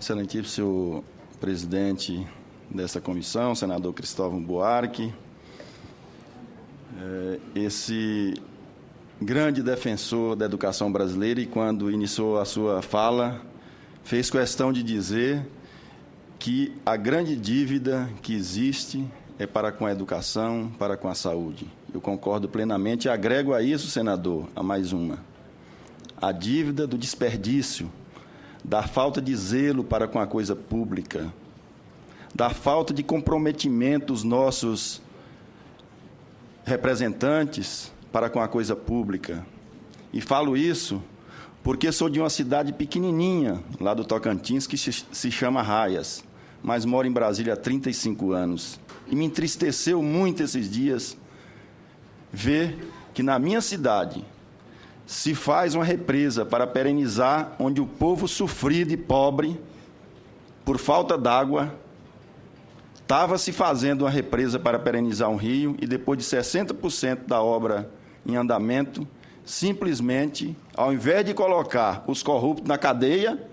Excelentíssimo senhor presidente dessa comissão, senador Cristóvão Buarque, esse grande defensor da educação brasileira, e quando iniciou a sua fala, fez questão de dizer que a grande dívida que existe é para com a educação, para com a saúde. Eu concordo plenamente e agrego a isso, senador, a mais uma. A dívida do desperdício, da falta de zelo para com a coisa pública, da falta de comprometimento dos nossos representantes para com a coisa pública. E falo isso porque sou de uma cidade pequenininha, lá do Tocantins, que se chama Raias, mas moro em Brasília há 35 anos. E me entristeceu muito esses dias ver que na minha cidade se faz uma represa para perenizar onde o povo sofrido e pobre, por falta d'água, estava se fazendo uma represa para perenizar um rio e depois de 60% da obra em andamento, simplesmente, ao invés de colocar os corruptos na cadeia,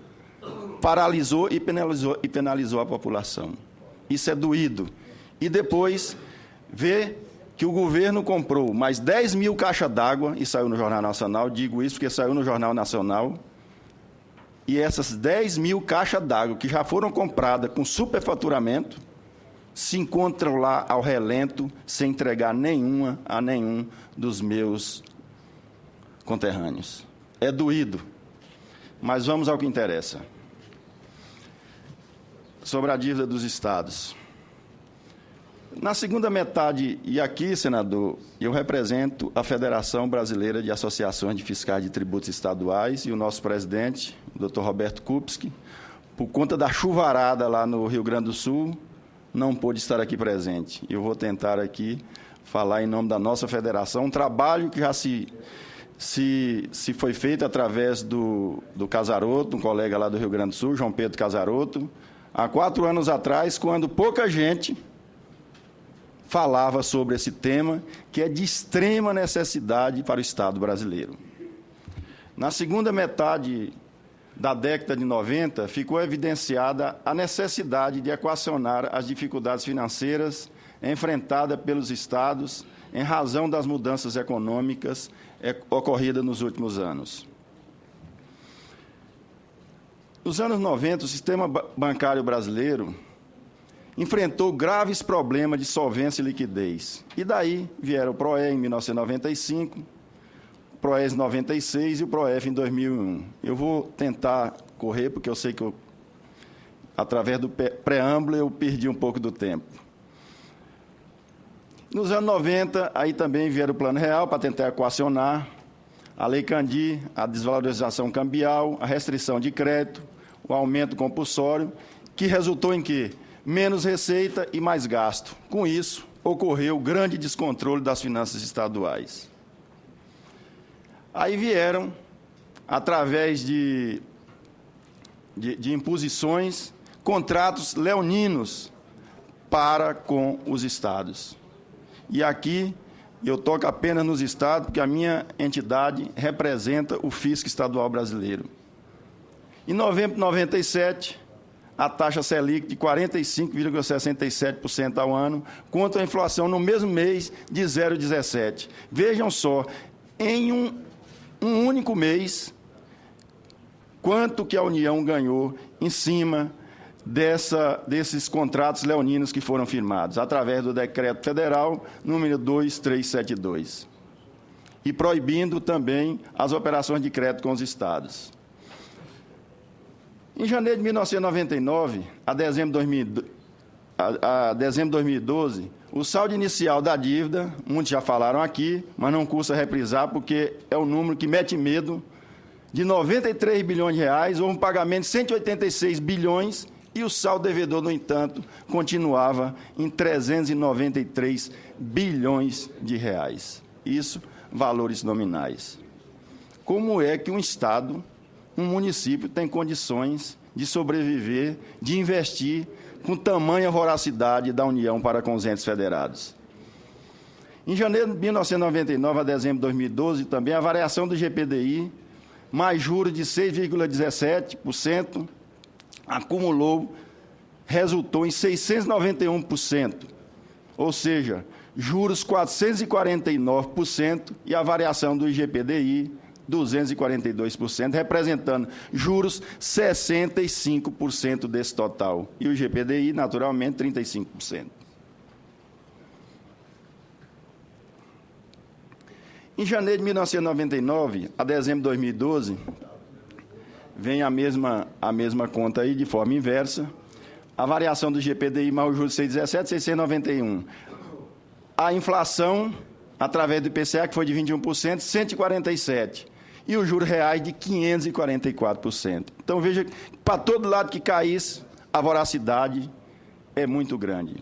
paralisou e penalizou a população. Isso é doído. E depois vê que o governo comprou mais 10 mil caixas d'água, e saiu no Jornal Nacional, digo isso porque saiu no Jornal Nacional, e essas 10 mil caixas d'água que já foram compradas com superfaturamento, se encontram lá ao relento, sem entregar nenhuma a nenhum dos meus conterrâneos. É doído, mas vamos ao que interessa. Sobre a dívida dos estados. Na segunda metade, e aqui, senador, eu represento a Federação Brasileira de Associações de Fiscais de Tributos Estaduais e o nosso presidente, o doutor Roberto Kupski, por conta da chuvarada lá no Rio Grande do Sul, não pôde estar aqui presente. Eu vou tentar aqui falar em nome da nossa federação, um trabalho que já se foi feito através do Casaroto, um colega lá do Rio Grande do Sul, João Pedro Casaroto, há 4 anos atrás, quando pouca gente falava sobre esse tema, que é de extrema necessidade para o Estado brasileiro. Na segunda metade da década de 90, ficou evidenciada a necessidade de equacionar as dificuldades financeiras enfrentadas pelos Estados em razão das mudanças econômicas ocorridas nos últimos anos. Nos anos 90, o sistema bancário brasileiro enfrentou graves problemas de solvência e liquidez. E daí vieram o PROE em 1995, o PROES em 96 e o PROEF em 2001. Eu vou tentar correr, porque eu sei que, através do preâmbulo, eu perdi um pouco do tempo. Nos anos 90, aí também vieram o Plano Real para tentar equacionar a Lei Candir, a desvalorização cambial, a restrição de crédito, o aumento compulsório, que resultou em quê? Menos receita e mais gasto. Com isso, ocorreu grande descontrole das finanças estaduais. Aí vieram, através de imposições, contratos leoninos para com os estados. E aqui eu toco apenas nos estados, porque a minha entidade representa o fisco estadual brasileiro. Em novembro de 97, a taxa Selic de 45,67% ao ano, contra a inflação no mesmo mês de 0,17%. Vejam só, em um único mês, quanto que a União ganhou em cima desses contratos leoninos que foram firmados, através do Decreto Federal número 2372, e proibindo também as operações de crédito com os estados. Em janeiro de 1999, a dezembro de 2012, o saldo inicial da dívida, muitos já falaram aqui, mas não custa reprisar, porque é o número que mete medo, de 93 bilhões de reais, houve um pagamento de 186 bilhões, e o saldo devedor, no entanto, continuava em 393 bilhões de reais. Isso, valores nominais. Como é que um Estado, um município, tem condições de sobreviver, de investir com tamanha voracidade da União para com os entes federados? Em janeiro de 1999 a dezembro de 2012, também a variação do GPDI, mais juros de 6,17%, resultou em 691%, ou seja, juros 449% e a variação do IGPDI 242%, representando juros 65% desse total. E o IGPDI, naturalmente, 35%. Em janeiro de 1999 a dezembro de 2012, vem a mesma conta aí, de forma inversa. A variação do IGPDI mais o juros 617, 691. A inflação, através do IPCA, que foi de 21%, 147%. E os juros reais de 544%. Então, veja, para todo lado que caísse, a voracidade é muito grande.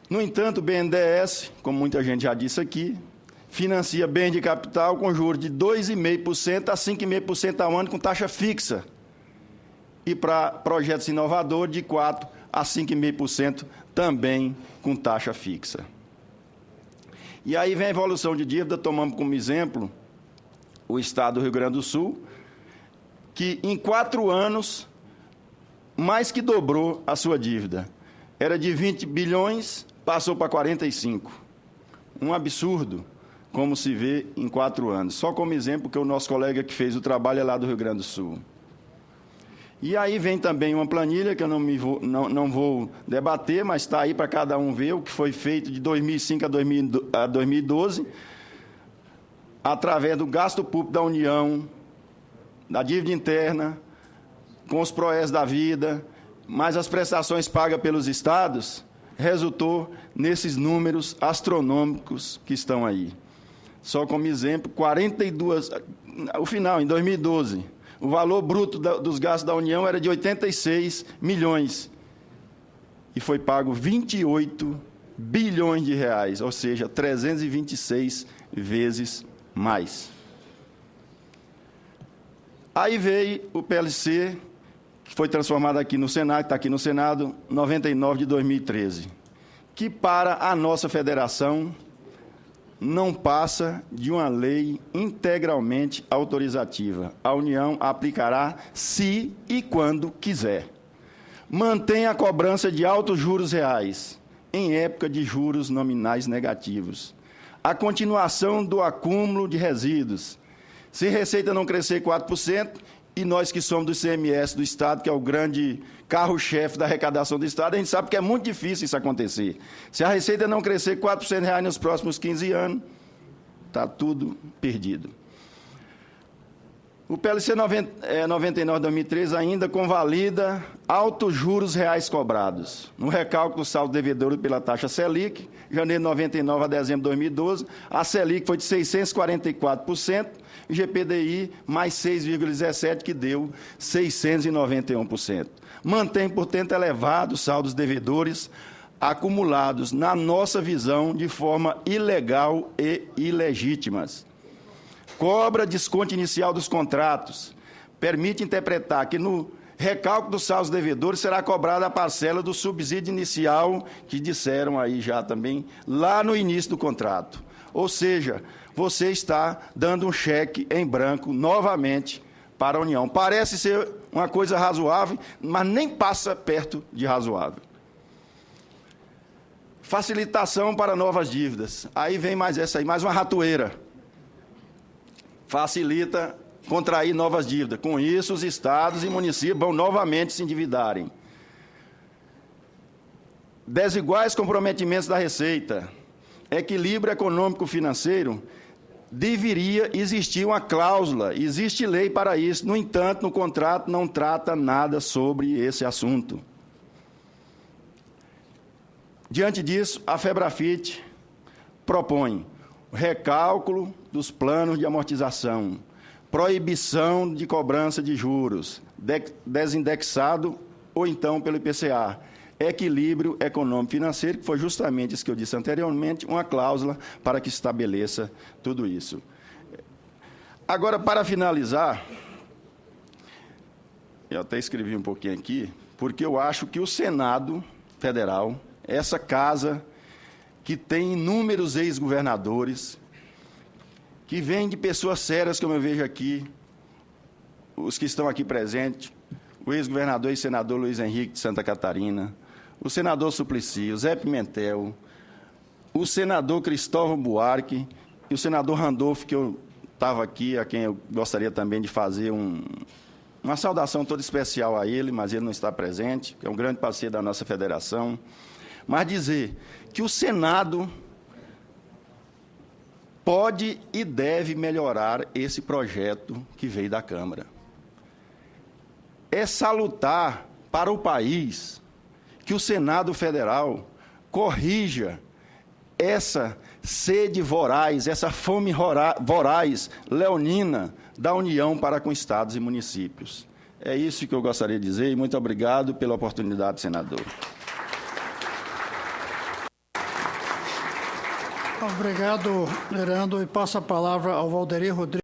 No entanto, o BNDES, como muita gente já disse aqui, financia bens de capital com juros de 2,5% a 5,5% ao ano com taxa fixa. E para projetos inovadores, de 4% a 5,5% também com taxa fixa. E aí vem a evolução de dívida, tomamos como exemplo o estado do Rio Grande do Sul, que em 4 anos mais que dobrou a sua dívida. Era de 20 bilhões, passou para 45. Um absurdo, como se vê em 4 anos. Só como exemplo que o nosso colega que fez o trabalho é lá do Rio Grande do Sul. E aí vem também uma planilha que eu não vou debater, mas está aí para cada um ver o que foi feito de 2005 a 2012, através do gasto público da União, da dívida interna, com os PROES da vida, mais as prestações pagas pelos estados, resultou nesses números astronômicos que estão aí. Só como exemplo, 42, o final, em 2012, o valor bruto dos gastos da União era de 86 milhões e foi pago 28 bilhões de reais, ou seja, 326 vezes mais. Aí veio o PLC, que foi transformado aqui no Senado, está aqui no Senado, 99 de 2013, que para a nossa federação não passa de uma lei integralmente autorizativa. A União aplicará se e quando quiser. Mantém a cobrança de altos juros reais, em época de juros nominais negativos. A continuação do acúmulo de resíduos. Se a receita não crescer 4%, e nós que somos do ICMS do Estado, que é o grande carro-chefe da arrecadação do Estado, a gente sabe que é muito difícil isso acontecer. Se a receita não crescer 4% reais nos próximos 15 anos, está tudo perdido. O PLC 99 de 2013 ainda convalida altos juros reais cobrados. No recálculo do saldo devedor pela taxa Selic, janeiro de 99 a dezembro de 2012, a Selic foi de 644%, e o GPDI mais 6,17%, que deu 691%. Mantém, portanto, elevados saldos devedores acumulados, na nossa visão, de forma ilegal e ilegítimas. Cobra desconto inicial dos contratos. Permite interpretar que no recálculo dos saldos devedores será cobrada a parcela do subsídio inicial, que disseram aí já também, lá no início do contrato. Ou seja, você está dando um cheque em branco novamente para a União. Parece ser uma coisa razoável, mas nem passa perto de razoável. Facilitação para novas dívidas. Aí vem mais essa aí, mais uma ratoeira. Facilita contrair novas dívidas. Com isso, os estados e municípios vão novamente se endividarem. Desiguais comprometimentos da Receita. Equilíbrio econômico-financeiro. Deveria existir uma cláusula, existe lei para isso. No entanto, no contrato não trata nada sobre esse assunto. Diante disso, a FEBRAFIT propõe recálculo dos planos de amortização, proibição de cobrança de juros, desindexado ou então pelo IPCA, equilíbrio econômico-financeiro, que foi justamente isso que eu disse anteriormente, uma cláusula para que estabeleça tudo isso. Agora, para finalizar, eu até escrevi um pouquinho aqui, porque eu acho que o Senado Federal, essa casa que tem inúmeros ex-governadores, que vem de pessoas sérias, como eu vejo aqui, os que estão aqui presentes, o ex-governador e senador Luiz Henrique de Santa Catarina, o senador Suplicy, o Zé Pimentel, o senador Cristóvão Buarque e o senador Randolfo, que eu estava aqui, a quem eu gostaria também de fazer uma saudação toda especial a ele, mas ele não está presente, que é um grande parceiro da nossa federação. Mas dizer que o Senado pode e deve melhorar esse projeto que veio da Câmara. É salutar para o país que o Senado Federal corrija essa sede voraz, essa fome voraz leonina da União para com estados e municípios. É isso que eu gostaria de dizer e muito obrigado pela oportunidade, senador. Obrigado, Lerando. E passo a palavra ao Valderi Rodrigues.